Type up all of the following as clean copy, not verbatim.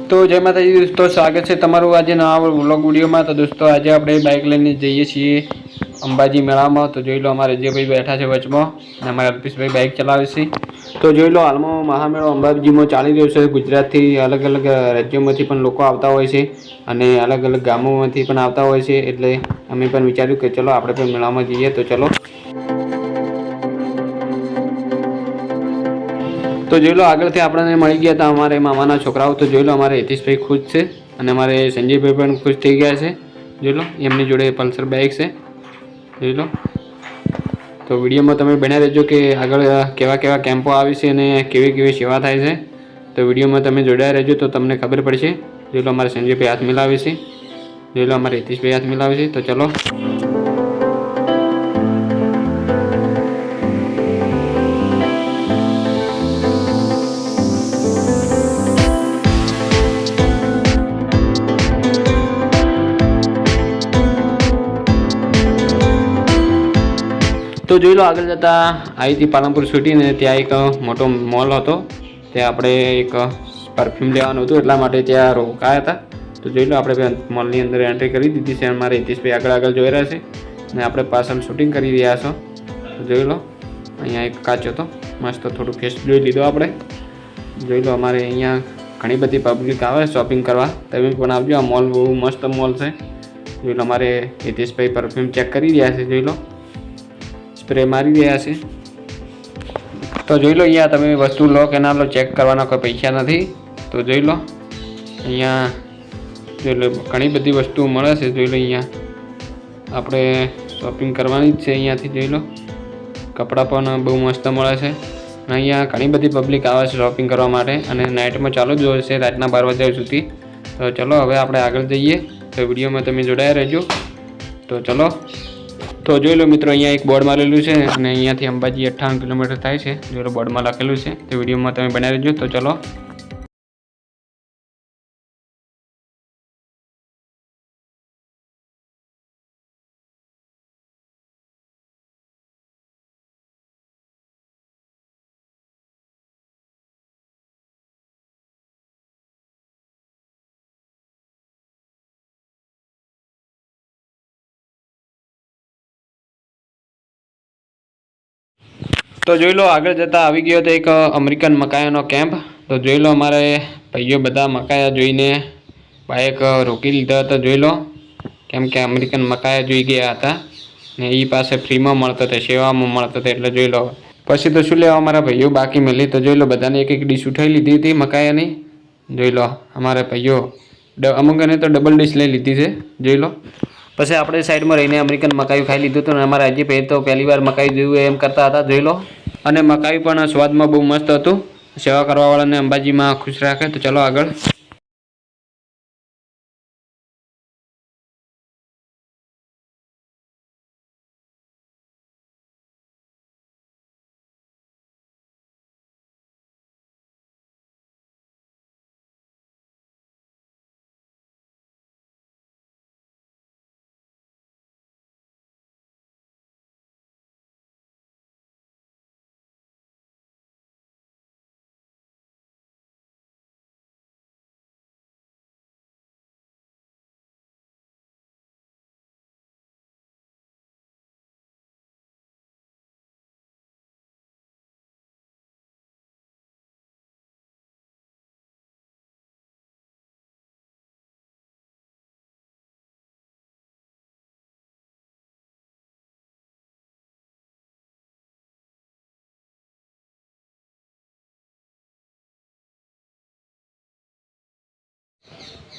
તો જય માતાજી દોસ્તો, સ્વાગત છે તમારું આજે નવા વ્લોગ વિડીયોમાં। તો દોસ્તો આજે આપણે બાઇક લઈને જઈએ છીએ અંબાજી મેળામાં। તો જોઈ લો અમારે અજયભાઈ બેઠા છે વચમાં અને અમારા અલ્પેશભાઈ બાઇક ચલાવે છે। તો જોઈ લો હાલમાં મહામેળો અંબાજીમાં ચાલી રહ્યો છે। ગુજરાતથી અલગ અલગ રાજ્યોમાંથી પણ લોકો આવતા હોય છે અને અલગ અલગ ગામોમાંથી પણ આવતા હોય છે। એટલે અમે પણ વિચાર્યું કે ચલો આપણે પણ મેળામાં જઈએ। તો ચલો તો જોઈ લો આગળથી આપણને મળી ગયા હતા અમારે મામાના છોકરાઓ। તો જોઈ લો અમારે હિતેશભાઈ ખુશ છે અને અમારે સંજયભાઈ પણ ખુશ થઈ ગયા છે। જોઈ લો એમની જોડે પલ્સર બાઇક છે। જોઈ લો તો વિડીયોમાં તમે બન્યા રહેજો કે આગળ કેવા કેવા કેમ્પો આવે છે અને કેવી કેવી સેવા થાય છે। તો વિડીયોમાં તમે જોડાયા રહેજો તો તમને ખબર પડશે। જોઈ લો અમારે સંજયભાઈ હાથ મિલાવે છે, જોઈ લો અમારે હિતેશભાઈ હાથ મિલાવે છે। તો ચલો તો જોઈ લો આગળ જતા આવી હતી પાલનપુર સિટી ને ત્યાં એક મોટો મોલ હતો। ત્યાં આપણે એક પરફ્યુમ લેવાનું હતું એટલા માટે ત્યાં રોકાયા હતા। તો જોઈ લો આપણે મોલની અંદર એન્ટ્રી કરી દીધી છે। અમારે હિતેશભાઈ આગળ આગળ જોઈ રહ્યા છે અને આપણે પાછળ શૂટિંગ કરી રહ્યા છો। તો જોઈ લો અહીંયા એક કાચ હતો મસ્ત, થોડું ફેસ જોઈ લીધો આપણે। જોઈ લો અમારે અહીંયા ઘણી બધી પબ્લિક આવે શોપિંગ કરવા, તમે પણ આવજો। આ મોલ બહુ મસ્ત મોલ છે। જોઈ લો અમારે હિતેશભાઈ પરફ્યુમ ચેક કરી રહ્યા છે, જોઈ લો સ્પ્રે મારી રહ્યા છે। તો જોઈ લો અહીંયા તમે વસ્તુ લો કે ના લો ચેક કરવાના કોઈ પૈસા નથી। તો જોઈ લો અહીંયા જોઈ લો ઘણી બધી વસ્તુઓ મળે છે। જોઈ લો અહીંયા આપણે શોપિંગ કરવાની જ છે અહીંયાથી। જોઈ લો કપડાં પણ બહુ મસ્ત મળે છે અને અહીંયા ઘણી બધી પબ્લિક આવે છે શોપિંગ કરવા માટે અને નાઇટમાં ચાલુ જ હોય છે રાતના 12 વાગ્યા સુધી। તો ચલો હવે આપણે આગળ જઈએ। તો વિડીયોમાં તમે જોડાયા રહેજો। તો ચલો તો જોઈ લો મિત્રો અહીંયા એક બોર્ડ મારેલું છે અને અહીંયાથી અંબાજી 58 કિલોમીટર થાય છે। જોઈ લો બોર્ડમાં લખેલું છે। તો વિડીયોમાં તમે બનાવી રહેજો। તો ચલો તો જોઈ લો આગળ જતાં આવી ગયો તો એક અમેરિકન મકાઈનો કેમ્પ। તો જોઈ લો અમારે ભાઈઓ બધા મકાયા જોઈને બાઇક રોકી લીધા હતા। જોઈ લો કેમ કે અમેરિકન મકાયા જોઈ ગયા હતા ને એ પાસે ફ્રીમાં મળતા હતા, સેવામાં મળતા હતા। એટલે જોઈ લો પછી તો શું લેવા અમારા ભાઈઓ બાકી મળી। તો જોઈ લો બધાને એક એક ડીશ ઉઠાવી લીધી હતી મકાયાની। જોઈ લો અમારા ભાઈઓ અમુકને તો ડબલ ડીશ લઈ લીધી છે। જોઈ લો પછી આપણે સાઈડમાં રહીને અમેરિકન મકાઈ ખાઈ લીધું હતું અને અમારા અજયભાઈ તો પહેલી વાર મકાઈ જોયું એમ કરતા હતા। જોઈ લો અને મકાઈ પણ સ્વાદમાં બહુ મસ્ત હતું। સેવા કરવાવાળાને અંબાજીમાં ખુશ રાખે। તો ચલો આગળ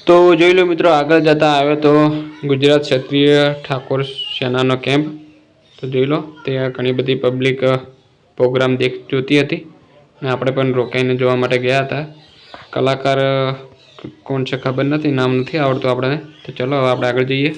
તો જોઈ લો મિત્રો આગળ જતાં આવ્યો તો ગુજરાત ક્ષત્રિય ઠાકોર સેનાનો કેમ્પ। તો જોઈ લો ત્યાં ઘણી બધી પબ્લિક પ્રોગ્રામ જોતી હતી અને આપણે પણ રોકાઈને જોવા માટે ગયા હતા। કલાકાર કોણ છે ખબર નથી, નામ નથી આવડતું આપણને। તો ચલો હવે આપણે આગળ જઈએ।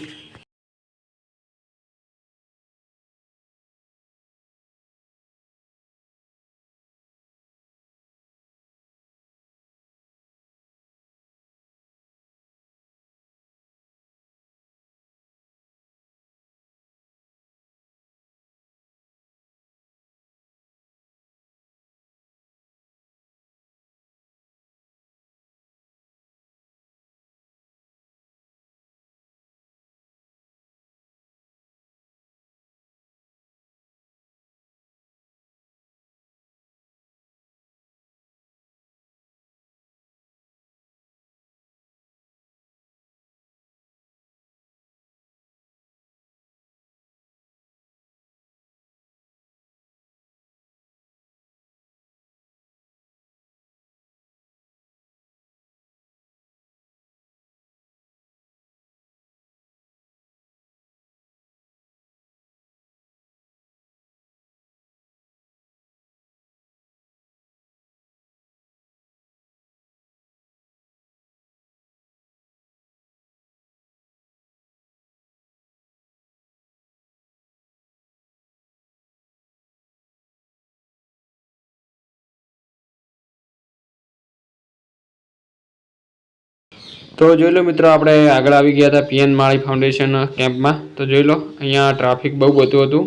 તો જોઈ લો મિત્રો, આપણે આગળ આવી ગયા હતા પીએન માળી ફાઉન્ડેશન કેમ્પમાં. તો જોઈ લો, અહીંયા ટ્રાફિક બહુ બધું હતું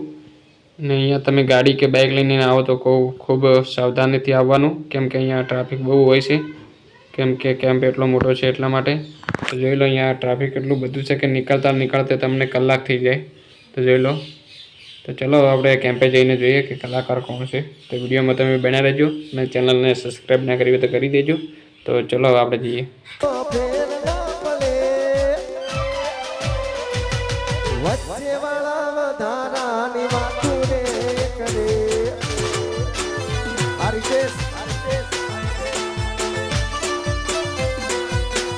ને અહીંયા તમે ગાડી કે બાઇક લઈને આવો તો ખૂબ સાવધાનીથી આવવાનું, કેમ કે અહીંયા ટ્રાફિક બહુ હોય છે, કેમ કે કેમ્પ એટલો મોટો છે એટલા માટે. તો જોઈ લો, અહીંયા ટ્રાફિક એટલું બધું છે કે નીકળતા તમને કલાક થઈ જાય. તો જોઈ લો. તો ચલો આપણે કેમ્પે જઈને જોઈએ કે કલાકાર કોણ છે. તો વિડીયોમાં તમે બન્યા રહેજો અને ચેનલને સબસ્ક્રાઈબ ના કરી હોય તો કરી દેજો. તો ચલો આપણે જઈએ.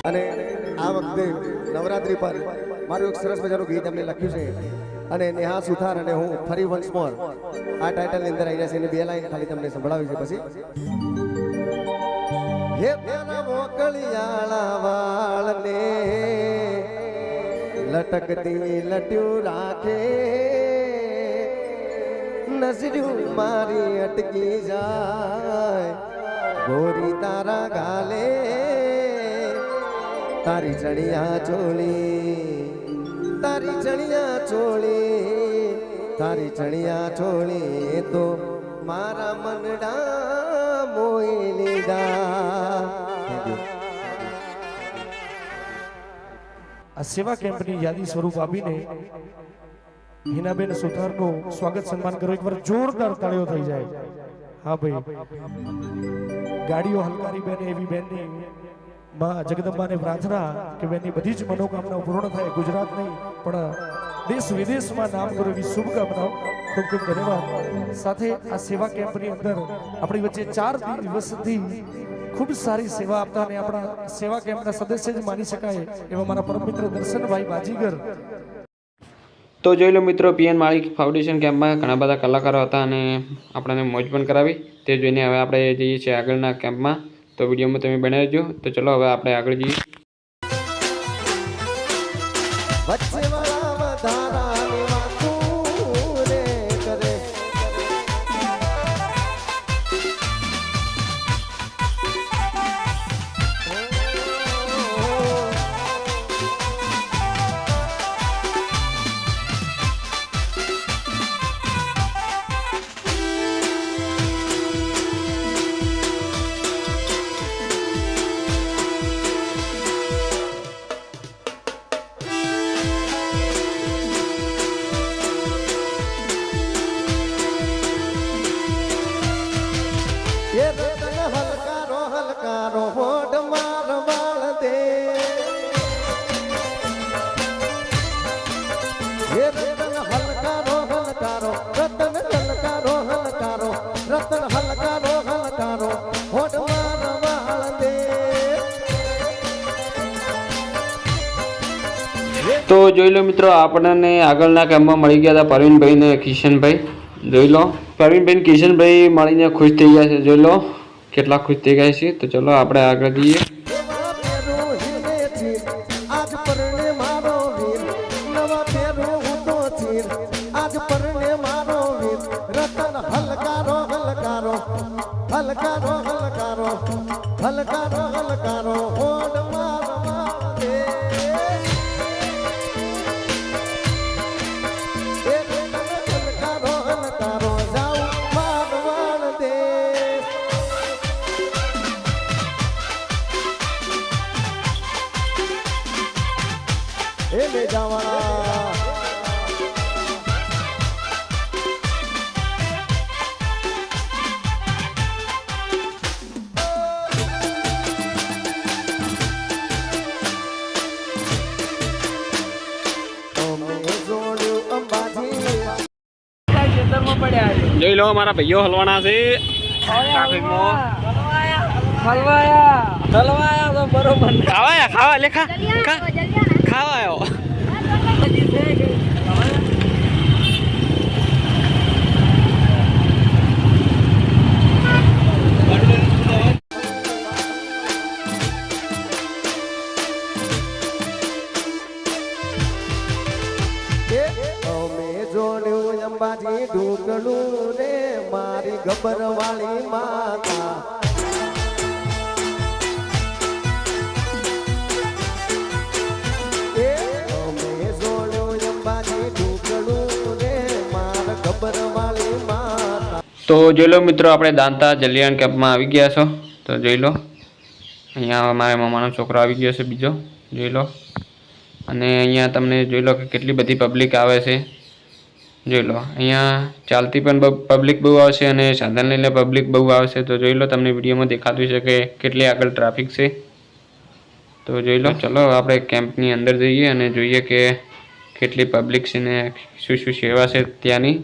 અને આ વખતે નવરાત્રી પર મારું એક સરસ મજાનું ગીત એમને લખ્યું છે અને નેહા સુથાર અને હું ફરી વન્સ મોર આ ટાઇટલની અંદર આવી છે. બે લાઈન ખાલી તમને સંભળાવી છે. પછી હે તેના મોકળિયાળા વાળને લટકતી લટ્યું રાખે, નજર્યું મારી અટકી જાય, ગોરી તારા ગાલે તારી ચણિયા ચોળી, તારી ચણિયા ચોળી, તારી ચણિયા ચોળી તો મારા મનડા મોઈ લીધા. આ સેવા કેમ્પની યાદી સ્વરૂપ આપીને હિનાબેન સુથારનું સ્વાગત સન્માન કરો. એકવાર જોરદાર તાળીઓ થઈ જાય. હા ભાઈ, ગાડીઓ હલકારી બેન એવી બેનની માં જગદંબાને પ્રાર્થના કે બેનની બધી જ મનોકામનાઓ પૂર્ણ થાય. ગુજરાત નહીં પણ દેશ વિદેશમાં નામ કરો એવી શુભકામનાઓ. ખૂબ ખૂબ ધન્યવાદ. સાથે આ સેવા કેમ્પની અંદર આપણી વચ્ચે 4 દિવસથી ખૂબ સારી સેવા આપતા અને આપણા સેવા કેમ્પના સદસ્ય જ માની શકાય એવા મારા પરમ મિત્ર દર્શનભાઈ બાજીગર. તો જોઈ લો મિત્રો, પીએન માળી ફાઉન્ડેશન કેમ્પમાં ઘણા બધા કલાકારો હતા અને આપણને મોજ પણ કરાવી. તે જોઈને હવે આપણે જઈએ છીએ આગળના કેમ્પમાં. તો વિડીયોમાં તમે બનાવી દેજો. તો ચલો હવે આપણે આગળ જઈએ. હલકારો હલકારો હોડ માર વાળ દે, રતન હલકારો હલકારો, રતન હલકારો હલકારો, રતન હલકારો હલકારો હોડ માર વાળ દે. તો જોઈ લો મિત્રો, આપણને આગળના કેમ્પમાં મળી ગયા હતા પરવીનભાઈ ને કિશનભાઈ. જોઈ લો, પરવીનભાઈ કિશનભાઈ મળીને ખુશ થઈ ગયા છે. જોઈ લો કેટલા ખુશ થઈ ગયા છે. તો ચલો આપણે આગળ જઈએ. આજ પરણે મારો વીર, નવા પેરો હું તો ચીર, આજ પરણે મારો વીર, રતન હલકારો હલકારો, હલકારો હલકારો, હલકારો હલકારો હોડ માર મારે. હલકારો હલકારો જાઉં મારવાણ દે. એ લે જાવાળા જોઈ લો, મારા ભાઈઓ હલવાના છે. ખાવા લેખા ખાવા આવ્યો. જોડ્યું અંબાજી ઢોકળું રે મારી ગબર વાળી માતા. તો જોઈ લો મિત્રો, આપણે દાંતા જલિયાણ કેમ્પમાં આવી ગયા છો. તો જોઈ લો, અહીંયા મારા મામાનો છોકરો આવી ગયો છે બીજો, જોઈ લો. અને અહીંયા તમને જોઈ લો કે કેટલી બધી પબ્લિક આવે છે. જોઈ લો, અહીંયા ચાલતી પણ પબ્લિક બહુ આવશે અને સાધન લઈને પબ્લિક બહુ આવશે. તો જોઈ લો, તમને વિડીયોમાં દેખાતું છે કે કેટલી આગળ ટ્રાફિક છે. તો જોઈ લો, ચલો આપણે કેમ્પની અંદર જઈએ અને જોઈએ કે કેટલી પબ્લિક છે ને શું શું સેવા છે ત્યાંની.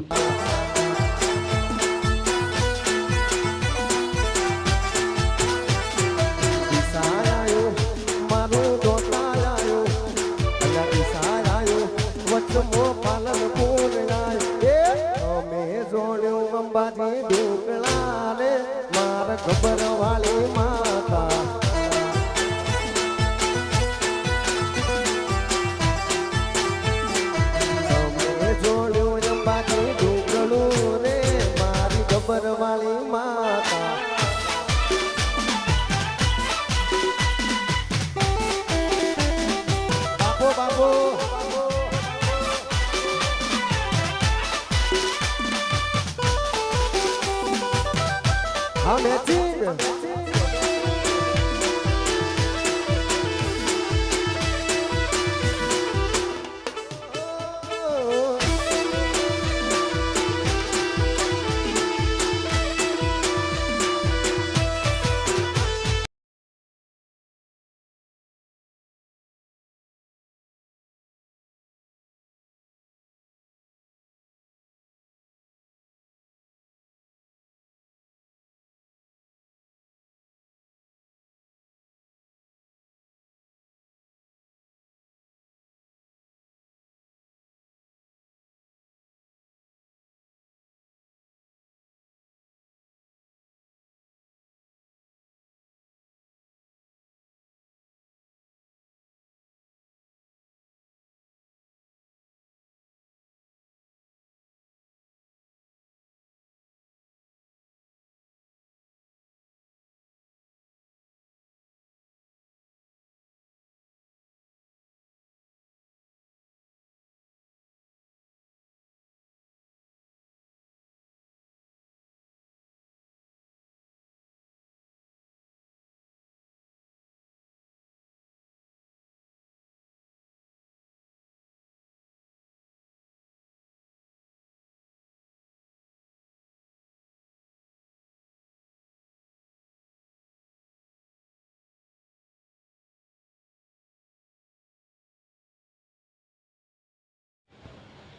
ગબરવાળી માતા તમે જોડ્યું અંબાજી ઢોકળું રે મારી ગબરવાળી માતા. બાપો બાપો હા મેચિંગ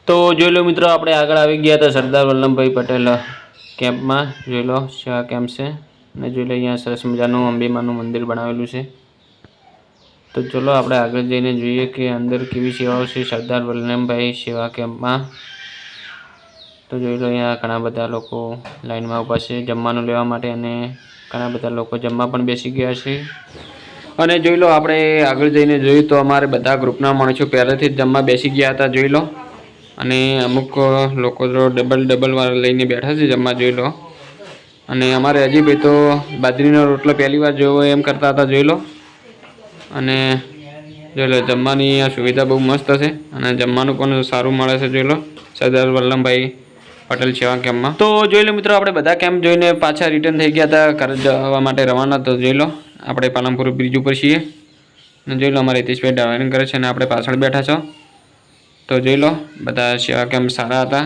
તો જોઈ લો મિત્રો, આપણે આગળ આવી ગયા હતા સરદાર વલ્લભભાઈ પટેલ કેમ્પમાં. જોઈ લો, સેવા કેમ્પ છે. અને જોઈ લો, અહીંયા સરસ મજાનું અંબેમાનું મંદિર બનાવેલું છે. તો ચલો આપણે આગળ જઈને જોઈએ કે અંદર કેવી સેવાઓ છે સરદાર વલ્લભભાઈ સેવા કેમ્પમાં. તો જોઈ લો, અહીંયા ઘણા બધા લોકો લાઈનમાં ઊભા છે જમવાનું લેવા માટે અને ઘણા બધા લોકો જમવા પણ બેસી ગયા છે. અને જોઈ લો, આપણે આગળ જઈને જોયું તો અમારે બધા ગ્રુપના માણસો પહેલેથી જ જમવા બેસી ગયા હતા. જોઈ લો, અને અમુક લોકો તો ડબલ વાર લઈને બેઠા છે જમવા. જોઈ લો, અને અમારે અજીભાઈ તો બાજરીનો રોટલો પહેલી વાર જોવો એમ કરતા હતા. જોઈ લો, અને જોઈ લો, જમવાની આ સુવિધા બહુ મસ્ત છે અને જમવાનું પણ સારું મળે છે. જોઈ લો, સરદાર વલ્લભભાઈ પટેલ સેવા કેમ્પમાં. તો જોઈ લો મિત્રો, આપણે બધા કેમ્પ જોઈને પાછા રિટર્ન થઈ ગયા હતા ઘરે જવા માટે રવાના. તો જોઈ લો, આપણે પાલનપુર બ્રિજ ઉપર છીએ અને જોઈ લો, અમારે હિતેશભાઈ ડ્રાઇવિંગ કરે છે અને આપણે પાછળ બેઠા છો. તો જોઈ લો, બધા સેવા કેમ્પ સારા હતા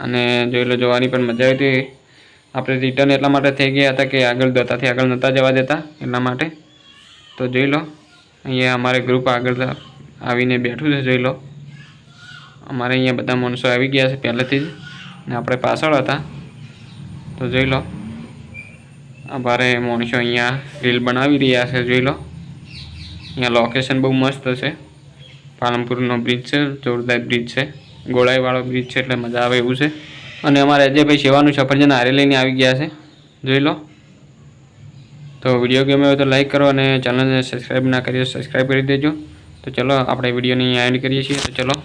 અને જોઈ લો, જોવાની પણ મજા આવી હતી. આપણે રિટર્ન એટલા માટે થઈ ગયા હતા કે આગળ દોતાથી આગળ નહોતા જવા દેતા એટલા માટે. તો જોઈ લો, અહીંયા અમારે ગ્રુપ આગળ આવીને બેઠું છે. જોઈ લો, અમારે અહીંયા બધા માણસો આવી ગયા છે પહેલેથી જ ને આપણે પાછળ હતા. તો જોઈ લો, અમારે માણસો અહીંયા રીલ બનાવી રહ્યા છે. જોઈ લો, અહીંયા લોકેશન બહુ મસ્ત છે. પાલનપુરનો બ્રિજ છે, જોરદાર બ્રિજ છે, ગોળાઈવાળો બ્રિજ છે એટલે મજા આવે એવું છે. અને અમારે અજયભાઈ સેવાનું સફરજન હારે લઈને આવી ગયા છે. જોઈ લો, તો વિડીયો ગમે હોય તો લાઈક કરો અને ચેનલને સબસ્ક્રાઈબ ના કરીએ સબસ્ક્રાઈબ કરી દેજો. તો ચલો, આપણે વિડીયોની એન્ડ કરીએ છીએ. તો ચલો.